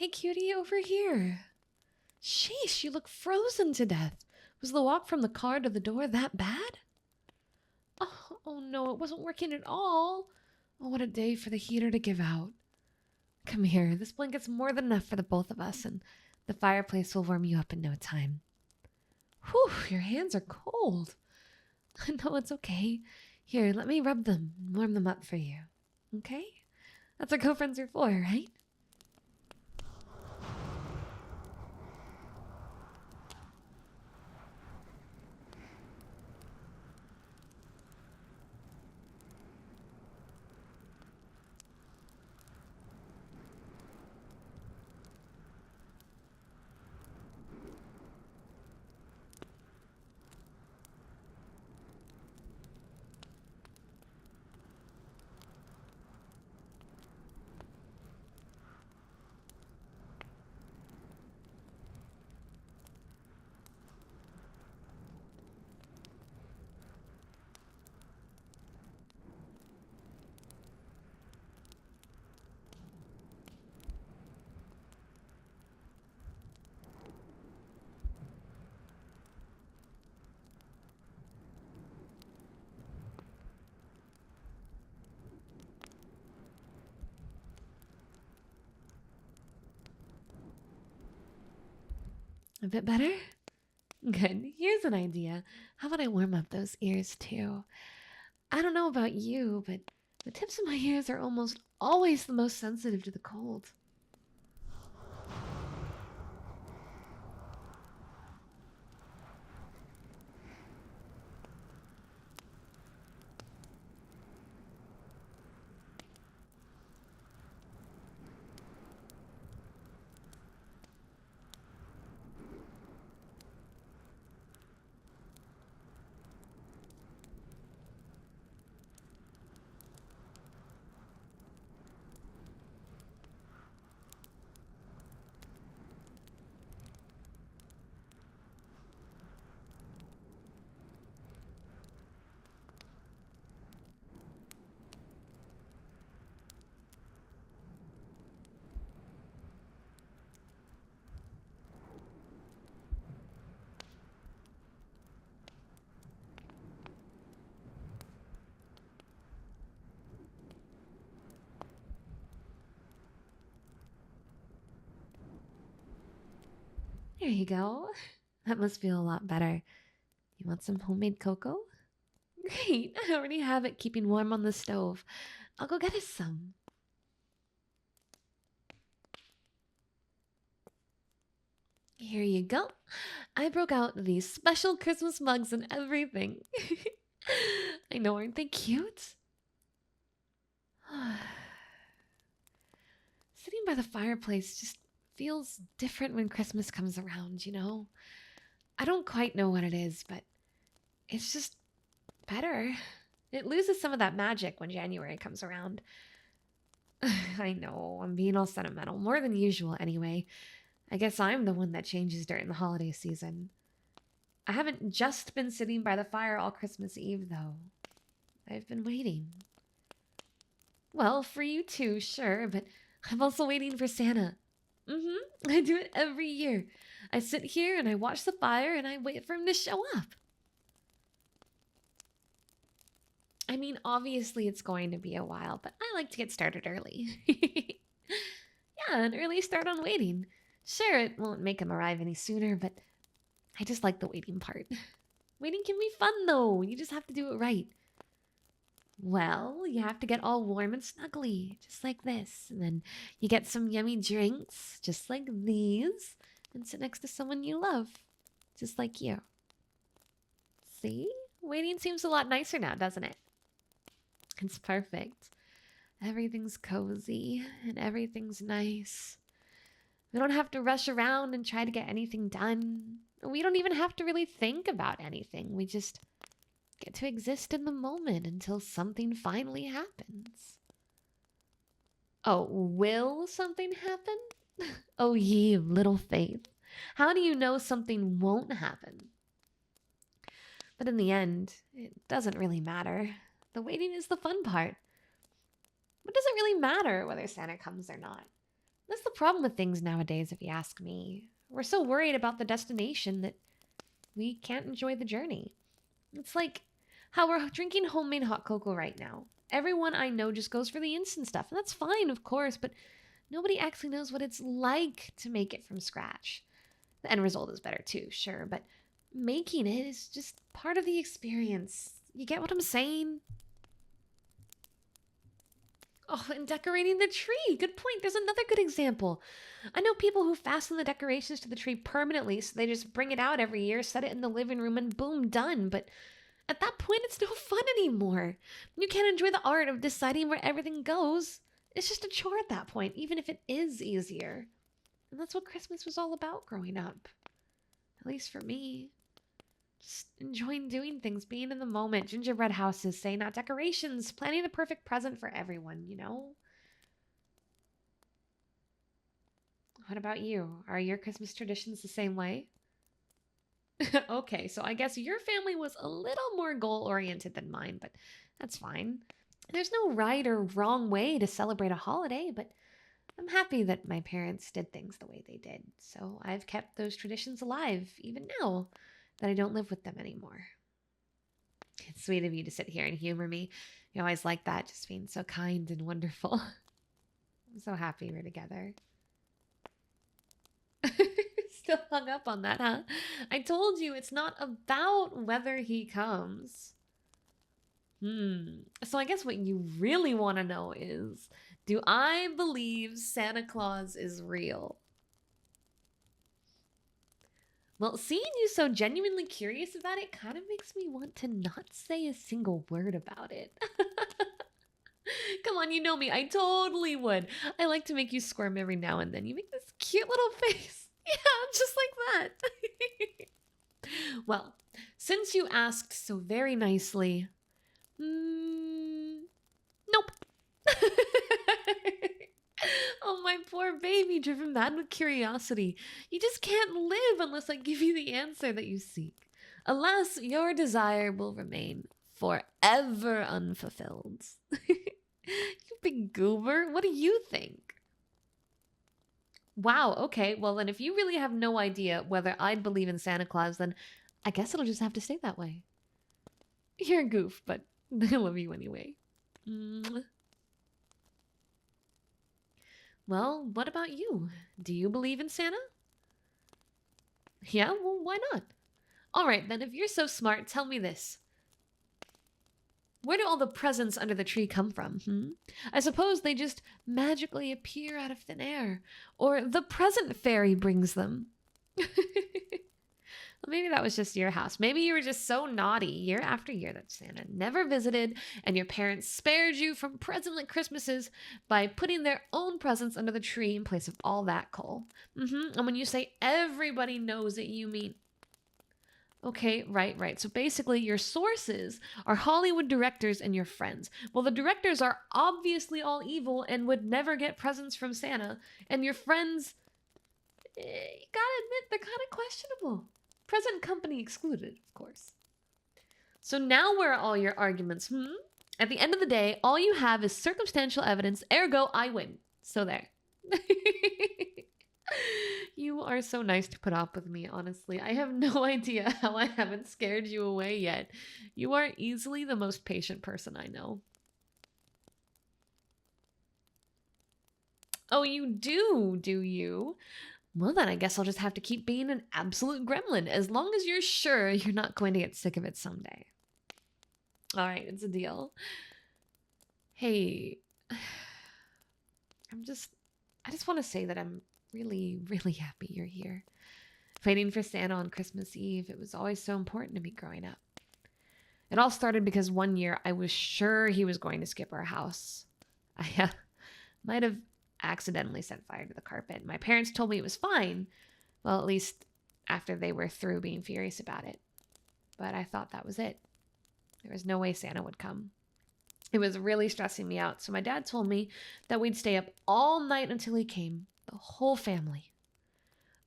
Hey, Cutie, over here. Sheesh, you look frozen to death. Was the walk from the car to the door that bad? Oh no, it wasn't working at all. Oh, what a day for the heater to give out. Come here, this blanket's more than enough for the both of us, and the fireplace will warm you up in no time. Whew, your hands are cold. No, it's okay. Here, let me rub them and warm them up for you. Okay? That's what girlfriends are for, right? A bit better? Good. Here's an idea. How about I warm up those ears too? I don't know about you, but the tips of my ears are almost always the most sensitive to the cold. There you go. That must feel a lot better. You want some homemade cocoa? Great, I already have it keeping warm on the stove. I'll go get us some. Here you go. I broke out these special Christmas mugs and everything. I know, aren't they cute? Sitting by the fireplace just feels different when Christmas comes around, you know? I don't quite know what it is, but it's just better. It loses some of that magic when January comes around. I know, I'm being all sentimental, more than usual anyway. I guess I'm the one that changes during the holiday season. I haven't just been sitting by the fire all Christmas Eve, though. I've been waiting. Well, for you too, sure, but I'm also waiting for Santa. I do it every year. I sit here and I watch the fire and I wait for him to show up. I mean, obviously it's going to be a while, but I like to get started early. Yeah, an early start on waiting. Sure, it won't make him arrive any sooner, but I just like the waiting part. Waiting can be fun, though. You just have to do it right. Well, you have to get all warm and snuggly, just like this. And then you get some yummy drinks, just like these, and sit next to someone you love, just like you. See? Waiting seems a lot nicer now, doesn't it? It's perfect. Everything's cozy and everything's nice. We don't have to rush around and try to get anything done. We don't even have to really think about anything. We just get to exist in the moment until something finally happens. Oh, will something happen? Oh, ye of little faith. How do you know something won't happen? But in the end, it doesn't really matter. The waiting is the fun part. What does it really matter whether Santa comes or not? That's the problem with things nowadays, if you ask me. We're so worried about the destination that we can't enjoy the journey. It's like how we're drinking homemade hot cocoa right now. Everyone I know just goes for the instant stuff, and that's fine, of course, but nobody actually knows what it's like to make it from scratch. The end result is better too, sure, but making it is just part of the experience. You get what I'm saying? Oh, and decorating the tree. Good point. There's another good example. I know people who fasten the decorations to the tree permanently, so they just bring it out every year, set it in the living room, and boom, done. But at that point, it's no fun anymore. You can't enjoy the art of deciding where everything goes. It's just a chore at that point, even if it is easier. And that's what Christmas was all about growing up. At least for me. Just enjoying doing things, being in the moment, gingerbread houses, saying out decorations, planning the perfect present for everyone, you know? What about you? Are your Christmas traditions the same way? Okay, so I guess your family was a little more goal-oriented than mine, but that's fine. There's no right or wrong way to celebrate a holiday, but I'm happy that my parents did things the way they did. So I've kept those traditions alive, even now that I don't live with them anymore. It's sweet of you to sit here and humor me. You always like that, just being so kind and wonderful. I'm so happy we're together. Still hung up on that, huh? I told you it's not about whether he comes. So I guess what you really want to know is, do I believe Santa Claus is real? Well, seeing you so genuinely curious about it kind of makes me want to not say a single word about it. Come on, you know me. I totally would. I like to make you squirm every now and then. You make this cute little face. Yeah, just like that. Well, since you asked so very nicely, nope. Oh, my poor baby, driven mad with curiosity. You just can't live unless I give you the answer that you seek. Alas, your desire will remain forever unfulfilled. You big goober, what do you think? Wow, okay, well then if you really have no idea whether I'd believe in Santa Claus, then I guess it'll just have to stay that way. You're a goof, but I love you anyway. Well, what about you? Do you believe in Santa? Yeah, well, why not? All right, then, if you're so smart, tell me this. Where do all the presents under the tree come from, I suppose they just magically appear out of thin air. Or the present fairy brings them. Well, maybe that was just your house. Maybe you were just so naughty year after year that Santa never visited, and your parents spared you from present-lit Christmases by putting their own presents under the tree in place of all that coal. And when you say everybody knows it, you mean... Okay, right. So basically, your sources are Hollywood directors and your friends. Well, the directors are obviously all evil and would never get presents from Santa. And your friends, you gotta admit, they're kind of questionable. Present company excluded, of course. So now where are all your arguments, At the end of the day, all you have is circumstantial evidence, ergo I win. So there. You are so nice to put up with me, honestly. I have no idea how I haven't scared you away yet. You are easily the most patient person I know. Oh, you do you? Well, then I guess I'll just have to keep being an absolute gremlin, as long as you're sure you're not going to get sick of it someday. All right, it's a deal. Hey, I just want to say that I'm really, really happy you're here. Waiting for Santa on Christmas Eve, it was always so important to me growing up. It all started because one year I was sure he was going to skip our house. I might have accidentally set fire to the carpet. My parents told me it was fine. Well, at least after they were through being furious about it. But I thought that was it. There was no way Santa would come. It was really stressing me out, so my dad told me that we'd stay up all night until he came, the whole family.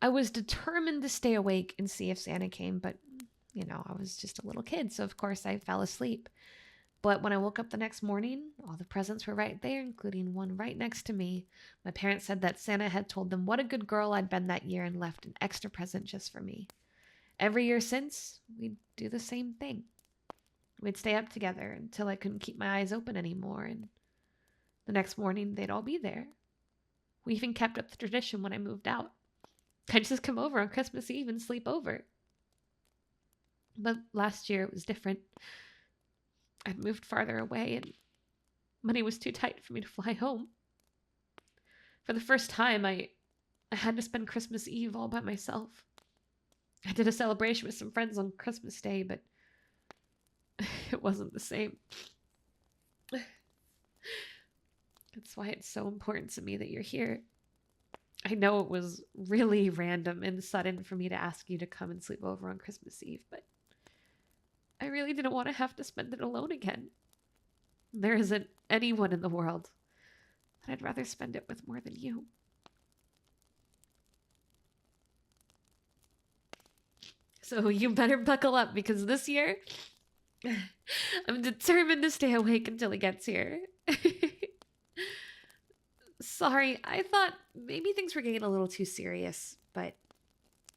I was determined to stay awake and see if Santa came, but, I was just a little kid, so of course I fell asleep. But when I woke up the next morning, all the presents were right there, including one right next to me. My parents said that Santa had told them what a good girl I'd been that year and left an extra present just for me. Every year since, we'd do the same thing. We'd stay up together until I couldn't keep my eyes open anymore, and the next morning they'd all be there. We even kept up the tradition when I moved out. I'd just come over on Christmas Eve and sleep over. But last year it was different. I'd moved farther away and money was too tight for me to fly home. For the first time, I had to spend Christmas Eve all by myself. I did a celebration with some friends on Christmas Day, but it wasn't the same. That's why it's so important to me that you're here. I know it was really random and sudden for me to ask you to come and sleep over on Christmas Eve, but I really didn't want to have to spend it alone again. There isn't anyone in the world that I'd rather spend it with more than you. So you better buckle up, because this year, I'm determined to stay awake until he gets here. Sorry, I thought maybe things were getting a little too serious, but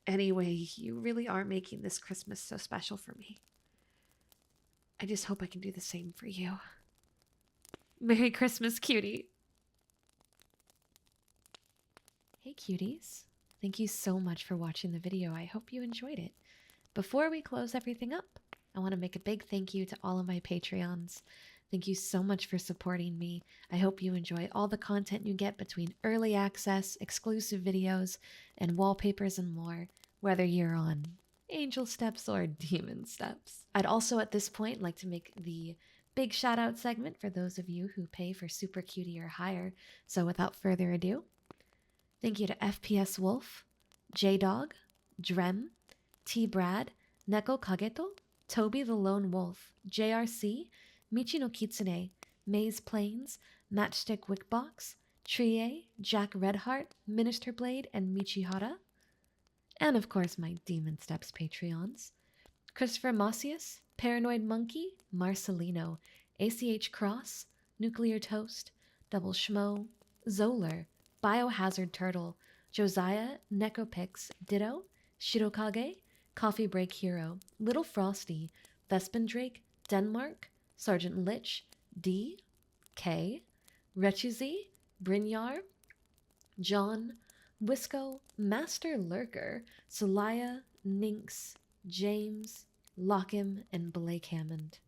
anyway, you really are making this Christmas so special for me. I just hope I can do the same for you. Merry Christmas, Cutie. Hey, cuties. Thank you so much for watching the video. I hope you enjoyed it. Before we close everything up, I want to make a big thank you to all of my Patreons. Thank you so much for supporting me. I hope you enjoy all the content you get between early access, exclusive videos, and wallpapers and more, whether you're on angel steps or demon steps. I'd also at this point like to make the big shout out segment for those of you who pay for Super Cutie or higher. So without further ado, thank you to FPS Wolf, J-Dog, Drem, T-Brad, Neko Kageto, Toby the Lone Wolf, JRC, Michi no Kitsune, Maze Plains, Matchstick Wickbox, Trie, Jack Redheart, Minister Blade, and Michihara. And of course my Demon Steps Patreons. Christopher Mossius, Paranoid Monkey, Marcelino, ACH Cross, Nuclear Toast, Double Schmo, Zoler, Biohazard Turtle, Josiah, Necopix, Ditto, Shirokage, Coffee Break Hero, Little Frosty, Vespin Drake, Denmark, Sergeant Lich, D, K, Rechuzi, Brynjar, John, Wisco, Master Lurker, Solaya, Ninx, James, Lockham, and Blake Hammond.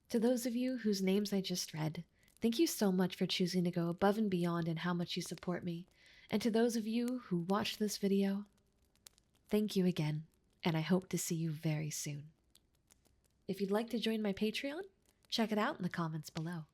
To those of you whose names I just read, thank you so much for choosing to go above and beyond in how much you support me. And to those of you who watched this video, thank you again, and I hope to see you very soon. If you'd like to join my Patreon, check it out in the comments below.